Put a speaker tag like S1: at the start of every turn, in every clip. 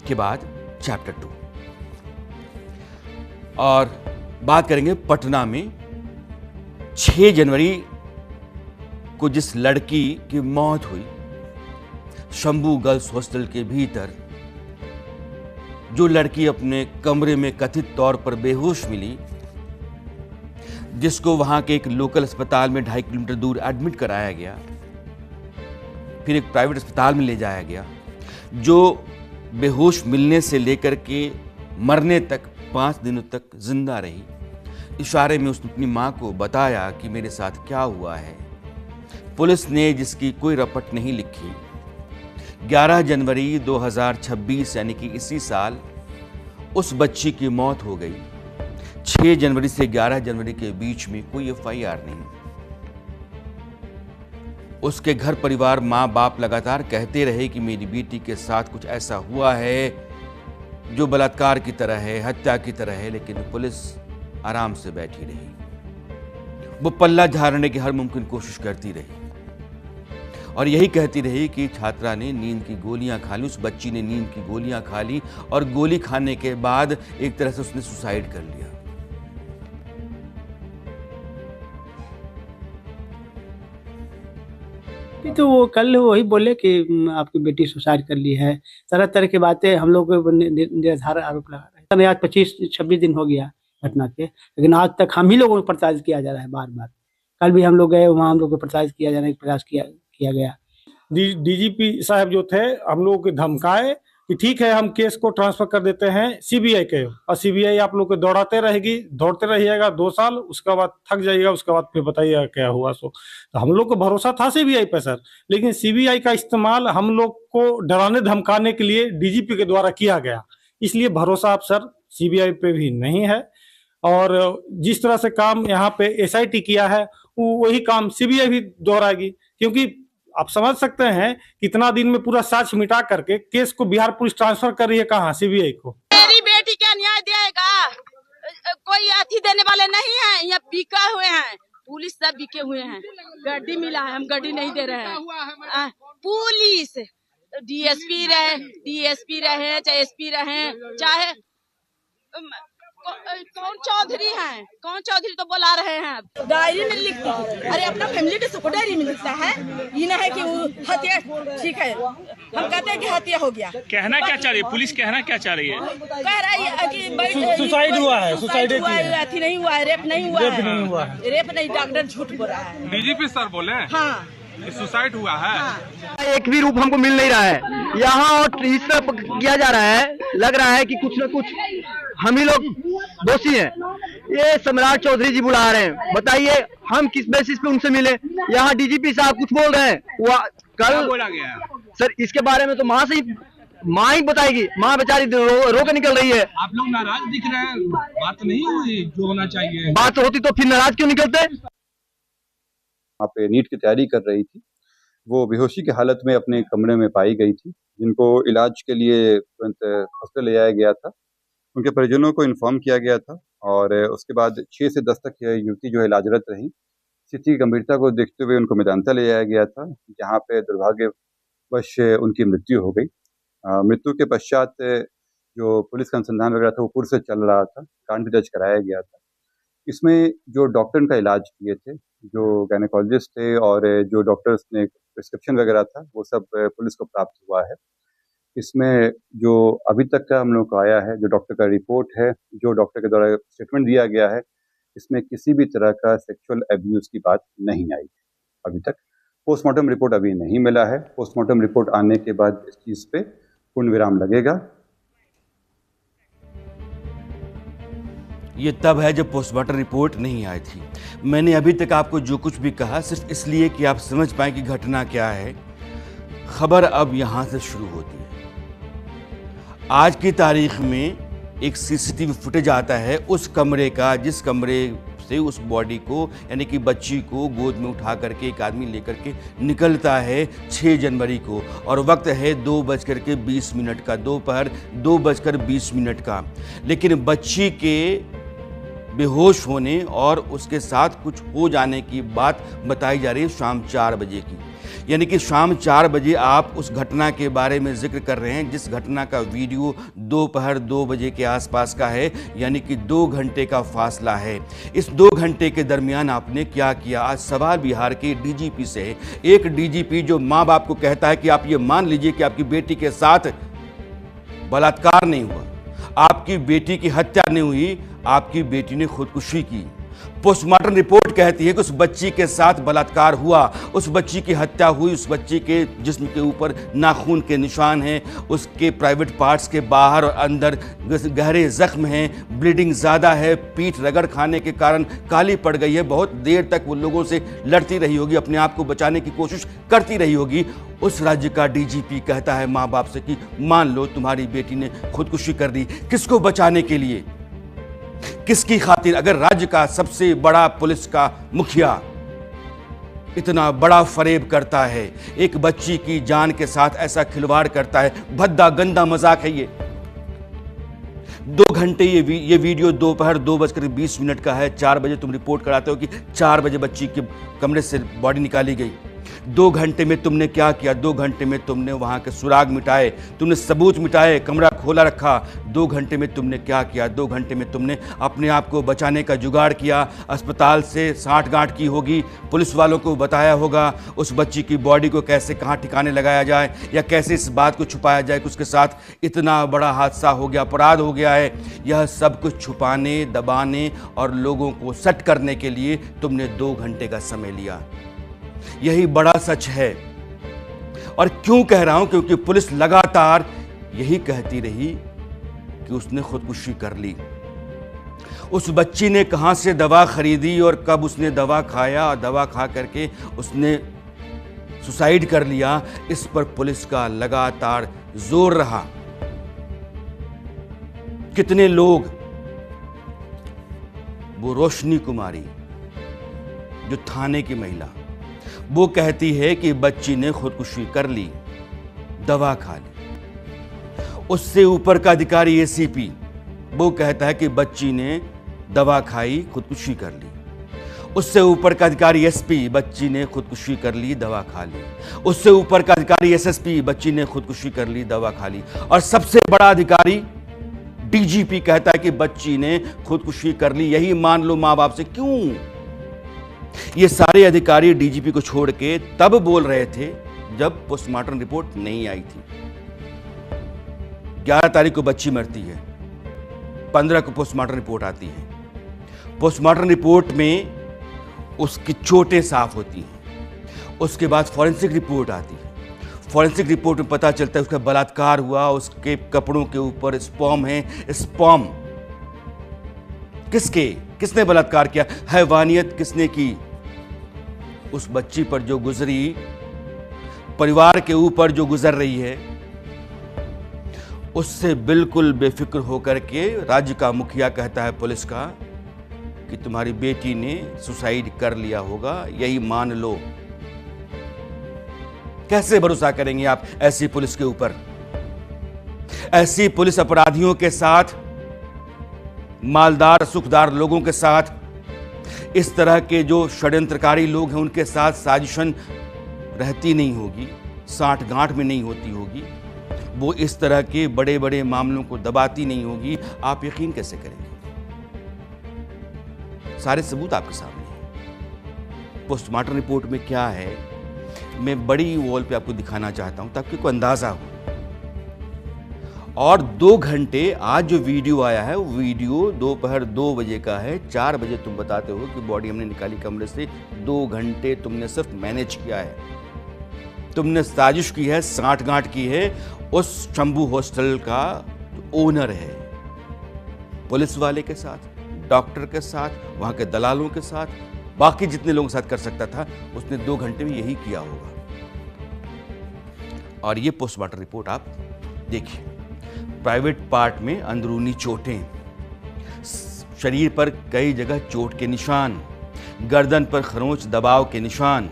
S1: के बाद चैप्टर 2। और बात करेंगे पटना में 6 जनवरी को जिस लड़की की मौत हुई शंभू गर्ल्स हॉस्टल के भीतर, जो लड़की अपने कमरे में कथित तौर पर बेहोश मिली, जिसको वहां के एक लोकल अस्पताल में 2.5 किलोमीटर दूर एडमिट कराया गया, फिर एक प्राइवेट अस्पताल में ले जाया गया, जो बेहोश मिलने से लेकर के मरने तक 5 दिनों तक जिंदा रही। इशारे में उसने अपनी मां को बताया कि मेरे साथ क्या हुआ है। पुलिस ने जिसकी कोई रपट नहीं लिखी, 11 जनवरी 2026 यानी कि इसी साल उस बच्ची की मौत हो गई। 6 जनवरी से 11 जनवरी के बीच में कोई FIR नहीं। उसके घर परिवार, माँ बाप लगातार कहते रहे कि मेरी बेटी के साथ कुछ ऐसा हुआ है जो बलात्कार की तरह है, हत्या की तरह है, लेकिन पुलिस आराम से बैठी रही। वो पल्ला झाड़ने की हर मुमकिन कोशिश करती रही और यही कहती रही कि छात्रा ने नींद की गोलियां खा ली, उस बच्ची ने नींद की गोलियां खा ली और गोली खाने के बाद एक तरह से उसने सुसाइड कर लिया।
S2: तो वो कल वही बोले कि आपकी बेटी सुसाइड कर ली है, तरह तरह की बातें हम लोग निराधार आरोप लगा रहे हैं। आज 25-26 दिन हो गया घटना के, लेकिन आज तक हम ही लोगों को प्रताड़ित किया जा रहा है बार बार। कल भी हम लोग गए वहाँ, हम लोग को प्रताड़ित किया जाने का प्रयास किया गया।
S3: DGP साहब जो थे हम लोगों को धमकाए कि ठीक है हम केस को ट्रांसफर कर देते हैं CBI के, और CBI आप लोग को दौड़ाते रहिएगा 2 साल, उसके बाद थक जाइएगा, उसके बाद फिर बताइएगा क्या हुआ। तो हम लोग को भरोसा था CBI पे सर, लेकिन CBI का इस्तेमाल हम लोग को डराने धमकाने के लिए DGP के द्वारा किया गया। इसलिए भरोसा आप सर CBI पे भी नहीं है, और जिस तरह से काम यहाँ पे SIT किया है वही काम CBI भी दोहराएगी, क्योंकि आप समझ सकते हैं कितना दिन में पूरा साक्ष्य मिटा करके केस को बिहार पुलिस ट्रांसफर कर रही है कहाँ, CBI को।
S4: मेरी बेटी क्या न्याय देगा? कोई अथी देने वाले नहीं है, यहाँ बिका हुए हैं, पुलिस सब बिके हुए हैं। गड्डी मिला है, हम गड्डी नहीं दे रहे हैं। पुलिस DSP रहे चाहे SP रहे, चाहे कौन चौधरी तो बुला रहे हैं। डायरी में लिखता है, अरे अपना फैमिली के सबको डायरी में लिखता है। ये ना है कि वो हत्या, ठीक है हम कहते हैं कि हत्या हो गया।
S5: कहना क्या चाह रही है पुलिस, कहना क्या चाह रही है?
S4: कह रहा है कि
S3: सुसाइड हुआ है, सुसाइड
S4: अथी नहीं हुआ है, रेप नहीं हुआ है, रेप नहीं, डॉक्टर झूठ बोल रहा है।
S5: DGP सर बोले
S4: हाँ
S5: सुसाइड हुआ है।
S4: हाँ।
S6: एक भी रूप हमको मिल नहीं रहा है यहाँ, और इस तरह किया जा रहा है, लग रहा है कि कुछ न कुछ हम ही लोग दोषी हैं। ये सम्राट चौधरी जी बुला रहे हैं, बताइए हम किस बेसिस पे उनसे मिले? यहाँ DGP साहब कुछ बोल रहे हैं, वो कल
S5: बोला गया है
S6: सर इसके बारे में तो माँ ही बताएगी। माँ बेचारी रो के निकल रही है।
S5: आप लोग नाराज दिख रहे हैं, बात नहीं हुई जो होना चाहिए।
S6: बात होती तो फिर नाराज क्यों निकलते?
S7: वहाँ पे नीट की तैयारी कर रही थी, वो बेहोशी की हालत में अपने कमरे में पाई गई थी, जिनको इलाज के लिए तुरंत हॉस्पिटल ले जाया गया था। उनके परिजनों को इन्फॉर्म किया गया था और उसके बाद 6 से 10 तक यह युवती जो है इलाजरत रही। स्थिति की गंभीरता को देखते हुए उनको मेदांता ले जाया गया था, जहाँ पे दुर्भाग्यवश उनकी मृत्यु हो गई। मृत्यु के पश्चात जो पुलिस का अनुसंधान वगैरह था वो पूर्व से चल रहा था, कांड भी दर्ज कराया गया था। इसमें जो डॉक्टर का इलाज किए थे, जो गायनेकोलॉजिस्ट थे और जो डॉक्टर्स ने प्रिस्क्रिप्शन वगैरह था, वो सब पुलिस को प्राप्त हुआ है। इसमें जो अभी तक का हम लोग को आया है, जो डॉक्टर का रिपोर्ट है, जो डॉक्टर के द्वारा स्टेटमेंट दिया गया है, इसमें किसी भी तरह का सेक्सुअल अब्यूज की बात नहीं आई अभी तक। पोस्टमार्टम रिपोर्ट अभी नहीं मिला है, पोस्टमार्टम रिपोर्ट आने के बाद इस चीज़ पे पूर्ण विराम लगेगा।
S1: ये तब है जब पोस्टमार्टम रिपोर्ट नहीं आई थी। मैंने अभी तक आपको जो कुछ भी कहा सिर्फ इसलिए कि आप समझ पाएं कि घटना क्या है। खबर अब यहां से शुरू होती है। आज की तारीख में एक CCTV फुटेज आता है उस कमरे का, जिस कमरे से उस बॉडी को यानी कि बच्ची को गोद में उठा करके एक आदमी लेकर के निकलता है 6 जनवरी को, और वक्त है 2:20 का, दोपहर 2:20 का। लेकिन बच्ची के बेहोश होने और उसके साथ कुछ हो जाने की बात बताई जा रही है शाम 4 बजे की। यानी कि शाम 4 बजे आप उस घटना के बारे में जिक्र कर रहे हैं, जिस घटना का वीडियो दोपहर 2 बजे के आसपास का है, यानी कि 2 घंटे का फासला है। इस 2 घंटे के दरमियान आपने क्या किया? आज सवाल बिहार के डीजीपी से है। एक डीजीपी जो माँ बाप को कहता है कि आप ये मान लीजिए कि आपकी बेटी के साथ बलात्कार नहीं हुआ, आपकी बेटी की हत्या नहीं हुई, आपकी बेटी ने खुदकुशी की। पोस्टमार्टम रिपोर्ट कहती है कि उस बच्ची के साथ बलात्कार हुआ, उस बच्ची की हत्या हुई, उस बच्ची के जिस्म के ऊपर नाखून के निशान हैं, उसके प्राइवेट पार्ट्स के बाहर और अंदर गहरे जख्म हैं, ब्लीडिंग ज़्यादा है, पीठ रगड़ खाने के कारण काली पड़ गई है, बहुत देर तक वो लोगों से लड़ती रही होगी, अपने आप को बचाने की कोशिश करती रही होगी। उस राज्य का डीजीपी कहता है माँ बाप से कि मान लो तुम्हारी बेटी ने खुदकुशी कर दी। किसको बचाने के लिए, किसकी खातिर? अगर राज्य का सबसे बड़ा पुलिस का मुखिया इतना बड़ा फरेब करता है, एक बच्ची की जान के साथ ऐसा खिलवाड़ करता है, भद्दा गंदा मजाक है ये। 2 घंटे ये वीडियो दोपहर 2:20 का है। 4 बजे तुम रिपोर्ट कराते हो कि 4 बजे बच्ची के कमरे से बॉडी निकाली गई। 2 घंटे में तुमने क्या किया? 2 घंटे में तुमने वहां के सुराग मिटाए, तुमने सबूत मिटाए, कमरा खोला रखा। 2 घंटे में तुमने क्या किया? 2 घंटे में तुमने अपने आप को बचाने का जुगाड़ किया। अस्पताल से सांठगांठ की होगी, पुलिस वालों को बताया होगा उस बच्ची की बॉडी को कैसे कहाँ ठिकाने लगाया जाए या कैसे इस बात को छुपाया जाए कि उसके साथ इतना बड़ा हादसा हो गया, अपराध हो गया है। यह सब कुछ छुपाने, दबाने और लोगों को सट करने के लिए तुमने 2 घंटे का समय लिया। यही बड़ा सच है। और क्यों कह रहा हूं? क्योंकि पुलिस लगातार यही कहती रही कि उसने खुदकुशी कर ली। उस बच्ची ने कहां से दवा खरीदी और कब उसने दवा खाया और दवा खा करके उसने सुसाइड कर लिया, इस पर पुलिस का लगातार जोर रहा। कितने लोग, वो रोशनी कुमारी जो थाने की महिला, वो कहती है कि बच्ची ने खुदकुशी कर ली, दवा खा ली। उससे ऊपर का अधिकारी एसीपी वो कहता है कि बच्ची ने दवा खाई, खुदकुशी कर ली। उससे ऊपर का अधिकारी एसपी, बच्ची ने खुदकुशी कर ली, दवा खा ली। उससे ऊपर का अधिकारी एसएसपी, बच्ची ने खुदकुशी कर ली, दवा खा ली। और सबसे बड़ा अधिकारी डीजीपी कहता है कि बच्ची ने खुदकुशी कर ली। यही मान लो मां बाप से। क्यों? ये सारे अधिकारी डीजीपी को छोड़ के तब बोल रहे थे जब पोस्टमार्टम रिपोर्ट नहीं आई थी। 11 तारीख को बच्ची मरती है, 15 को पोस्टमार्टम रिपोर्ट आती है। पोस्टमार्टम रिपोर्ट में उसकी चोटें साफ होती हैं। उसके बाद फॉरेंसिक रिपोर्ट आती है। फॉरेंसिक रिपोर्ट में पता चलता है उसका बलात्कार हुआ, उसके कपड़ों के ऊपर स्पर्म है। स्पर्म किसने बलात्कार किया? हैवानियत किसने की? उस बच्ची पर जो गुजरी, परिवार के ऊपर जो गुजर रही है, उससे बिल्कुल बेफिक्र होकर के राज्य का मुखिया कहता है पुलिस का कि तुम्हारी बेटी ने सुसाइड कर लिया होगा, यही मान लो। कैसे भरोसा करेंगे आप ऐसी पुलिस के ऊपर? ऐसी पुलिस अपराधियों के साथ, मालदार सुखदार लोगों के साथ, इस तरह के जो षड्यंत्रकारी लोग हैं उनके साथ साजिशन रहती नहीं होगी, सांठगांठ में नहीं होती होगी, वो इस तरह के बड़े बड़े मामलों को दबाती नहीं होगी। आप यकीन कैसे करेंगे? सारे सबूत आपके सामने हैं। पोस्टमार्टम रिपोर्ट में क्या है मैं बड़ी वॉल पे आपको दिखाना चाहता हूं ताकि आपको अंदाजा हो। और 2 घंटे, आज जो वीडियो आया है वो वीडियो दोपहर 2 बजे का है। 4 बजे तुम बताते हो कि बॉडी हमने निकाली कमरे से। 2 घंटे तुमने सिर्फ मैनेज किया है, तुमने साजिश की है, सांठगांठ की है उस शंभू हॉस्टल का ओनर है, पुलिस वाले के साथ, डॉक्टर के साथ, वहां के दलालों के साथ, बाकी जितने लोगों के साथ कर सकता था उसने 2 घंटे में यही किया होगा। और ये पोस्टमार्टम रिपोर्ट आप देखिए। प्राइवेट पार्ट में अंदरूनी चोटें, शरीर पर कई जगह चोट के निशान, गर्दन पर खरोंच दबाव के निशान,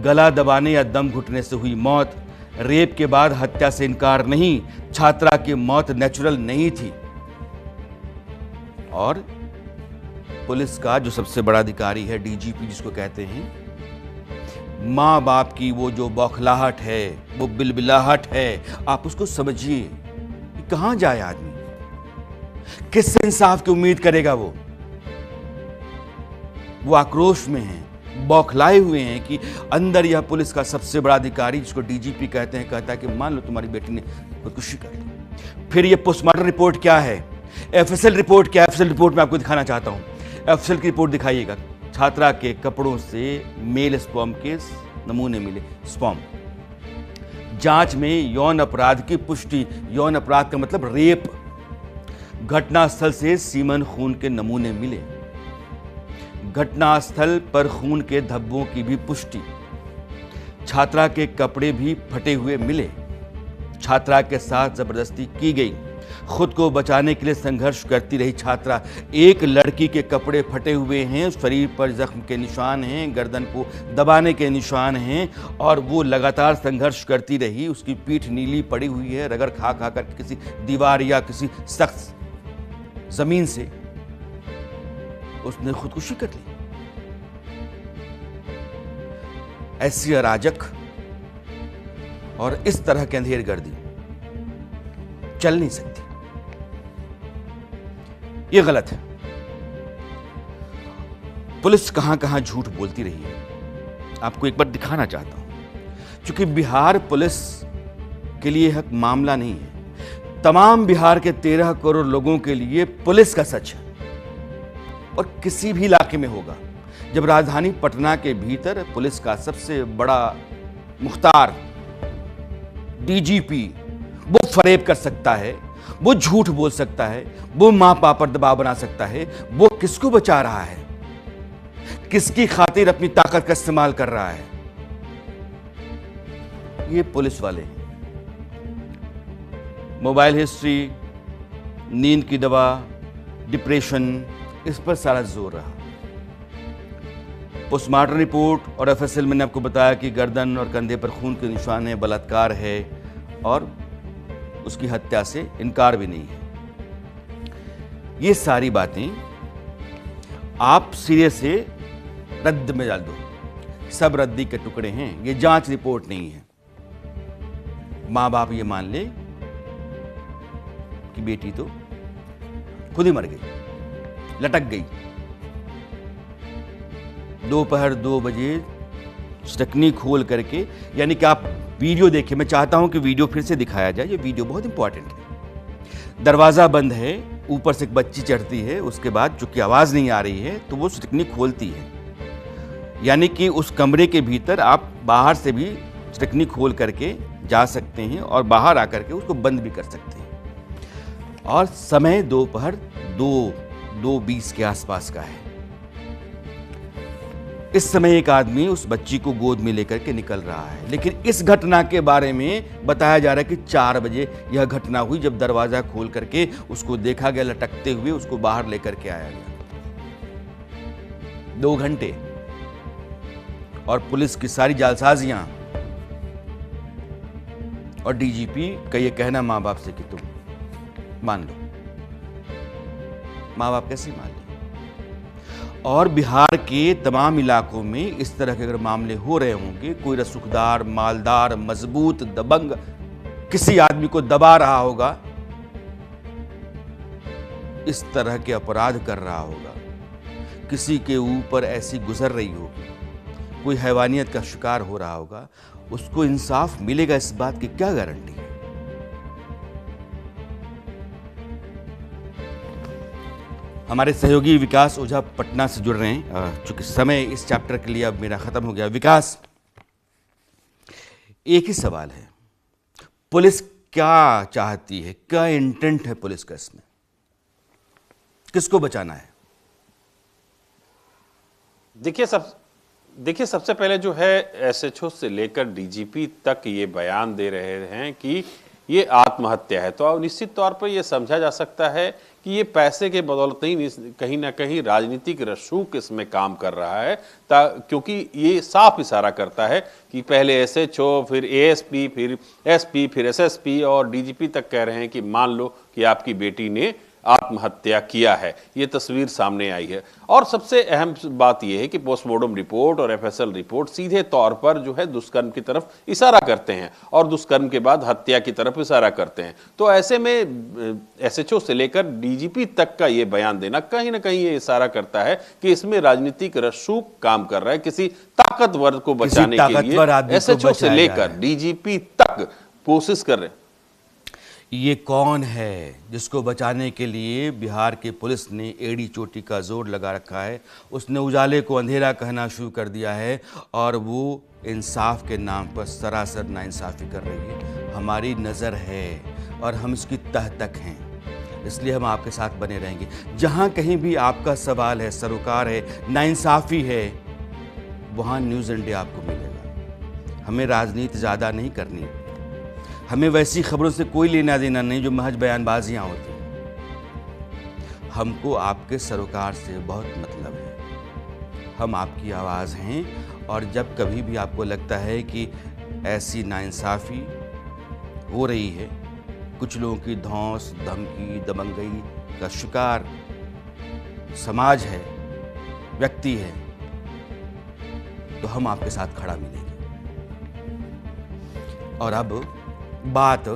S1: गला दबाने या दम घुटने से हुई मौत, रेप के बाद हत्या से इनकार नहीं, छात्रा की मौत नेचुरल नहीं थी। और पुलिस का जो सबसे बड़ा अधिकारी है डीजीपी जिसको कहते हैं, माँ बाप की वो जो बौखलाहट है, वो बिलबिलाहट है, आप उसको समझिए। कहाँ जाए आदमी, किससे इंसाफ की उम्मीद करेगा? वो आक्रोश में हैं, बौखलाए हुए हैं कि अंदर यह पुलिस का सबसे बड़ा अधिकारी, जिसको डीजीपी कहते हैं, कहता है कि मान लो तुम्हारी बेटी ने खुदकुशी कर ली। फिर ये पोस्टमार्टम रिपोर्ट क्या है, एफएसएल रिपोर्ट क्या है? एफएसएल रिपोर्ट मैं आपको दिखाना चाहता हूं। एफएसएल की रिपोर्ट दिखाइएगा। छात्रा के कपड़ों से मेल स्पर्म के नमूने मिले, स्पर्म। जांच में यौन अपराध की पुष्टि, यौन अपराध का मतलब रेप। घटनास्थल से सीमन खून के नमूने मिले, घटनास्थल पर खून के धब्बों की भी पुष्टि। छात्रा के कपड़े भी फटे हुए मिले, छात्रा के साथ जबरदस्ती की गई। खुद को बचाने के लिए संघर्ष करती रही छात्रा। एक लड़की के कपड़े फटे हुए हैं, शरीर पर जख्म के निशान हैं, गर्दन को दबाने के निशान हैं, और वो लगातार संघर्ष करती रही। उसकी पीठ नीली पड़ी हुई है, रगड़ खा खा कर किसी दीवार या किसी सख्त जमीन से उसने खुदकुशी कर ली। ऐसी अराजक और इस तरह के अंधेरगर्दी चल नहीं सकती, ये गलत है। पुलिस कहां कहां झूठ बोलती रही है, आपको एक बार दिखाना चाहता हूं। क्योंकि बिहार पुलिस के लिए यह मामला नहीं है, तमाम बिहार के 13 करोड़ लोगों के लिए पुलिस का सच है। और किसी भी इलाके में होगा, जब राजधानी पटना के भीतर पुलिस का सबसे बड़ा मुख्तार डीजीपी वो फरेब कर सकता है, वो झूठ बोल सकता है, वो मां बाप पर दबाव बना सकता है, वो किसको बचा रहा है, किसकी खातिर अपनी ताकत का इस्तेमाल कर रहा है? ये पुलिस वाले हैं। मोबाइल हिस्ट्री, नींद की दवा, डिप्रेशन, इस पर सारा जोर रहा। पोस्टमार्टम रिपोर्ट और एफएसएल मैंने आपको बताया कि गर्दन और कंधे पर खून के निशान है, बलात्कार है और उसकी हत्या से इनकार भी नहीं है। ये सारी बातें आप सिरे से रद्द में डाल दो, सब रद्दी के टुकड़े हैं। ये जांच रिपोर्ट नहीं है। मां बाप ये मान ले कि बेटी तो खुद ही मर गई, लटक गई। दोपहर 2 बजे स्टकनी खोल करके, यानी कि आप वीडियो देखिए, मैं चाहता हूं कि वीडियो फिर से दिखाया जाए, ये वीडियो बहुत इंपॉर्टेंट है। दरवाजा बंद है, ऊपर से एक बच्ची चढ़ती है, उसके बाद चूंकि आवाज नहीं आ रही है तो वो स्टकनी खोलती है, यानी कि उस कमरे के भीतर आप बाहर से भी स्टकनी खोल करके जा सकते हैं और बाहर आकर के उसको बंद भी कर सकते हैं। और समय दोपहर 2:20 के आसपास का है। इस समय एक आदमी उस बच्ची को गोद में लेकर के निकल रहा है, लेकिन इस घटना के बारे में बताया जा रहा है कि 4 बजे यह घटना हुई, जब दरवाजा खोल करके उसको देखा गया लटकते हुए, उसको बाहर लेकर के आया गया। 2 घंटे और पुलिस की सारी जालसाजियां और डीजीपी का ये कहना मां बाप से कि तुम मान लो। मां बाप कैसे मान लें? और बिहार के तमाम इलाकों में इस तरह के अगर मामले हो रहे होंगे, कोई रसूखदार, मालदार, मजबूत, दबंग किसी आदमी को दबा रहा होगा, इस तरह के अपराध कर रहा होगा, किसी के ऊपर ऐसी गुजर रही होगी, कोई हैवानियत का शिकार हो रहा होगा, उसको इंसाफ मिलेगा, इस बात की क्या गारंटी है? हमारे सहयोगी विकास ओझा पटना से जुड़ रहे हैं। चूंकि समय इस चैप्टर के लिए अब मेरा खत्म हो गया। विकास, एक ही सवाल है, पुलिस क्या चाहती है, क्या इंटेंट है पुलिस का इसमें? किसको बचाना है?
S8: देखिए सबसे पहले जो है एसएचओ से लेकर डीजीपी तक ये बयान दे रहे हैं कि ये आत्महत्या है, तो अब निश्चित तौर पर यह समझा जा सकता है कि ये पैसे के बदौलत ही कहीं ना कहीं राजनीतिक रसूख इसमें काम कर रहा है, क्योंकि ये साफ इशारा करता है कि पहले एसएचओ, फिर एएसपी, फिर एसपी, फिर एसएसपी और डीजीपी तक कह रहे हैं कि मान लो कि आपकी बेटी ने आत्महत्या किया है। ये तस्वीर सामने आई है और सबसे अहम बात यह है कि पोस्टमार्टम रिपोर्ट और एफएसएल रिपोर्ट सीधे तौर पर जो है दुष्कर्म की तरफ इशारा करते हैं और दुष्कर्म के बाद हत्या की तरफ इशारा करते हैं। तो ऐसे में एसएचओ से लेकर डीजीपी तक का ये बयान देना कहीं ना कहीं ये इशारा करता है कि इसमें राजनीतिक रसूख काम कर रहा है। किसी ताकतवर को बचाने के लिए एसएचओ से लेकर डीजीपी तक कोशिश कर रहे हैं।
S1: ये कौन है जिसको बचाने के लिए बिहार के पुलिस ने एड़ी चोटी का जोर लगा रखा है? उसने उजाले को अंधेरा कहना शुरू कर दिया है और वो इंसाफ के नाम पर सरासर नाइंसाफ़ी कर रही है। हमारी नज़र है और हम इसकी तह तक हैं, इसलिए हम आपके साथ बने रहेंगे। जहाँ कहीं भी आपका सवाल है, सरोकार है, नाइंसाफ़ी है, वहाँ न्यूज़ इंडिया आपको मिलेगा। हमें राजनीति ज़्यादा नहीं करनी, हमें वैसी खबरों से कोई लेना देना नहीं जो महज बयानबाजियाँ होती हैं। हमको आपके सरोकार से बहुत मतलब है। हम आपकी आवाज़ हैं और जब कभी भी आपको लगता है कि ऐसी नाइंसाफ़ी हो रही है, कुछ लोगों की धौंस, धमकी, दबंगई का शिकार समाज है, व्यक्ति है, तो हम आपके साथ खड़ा मिलेंगे। और अब बात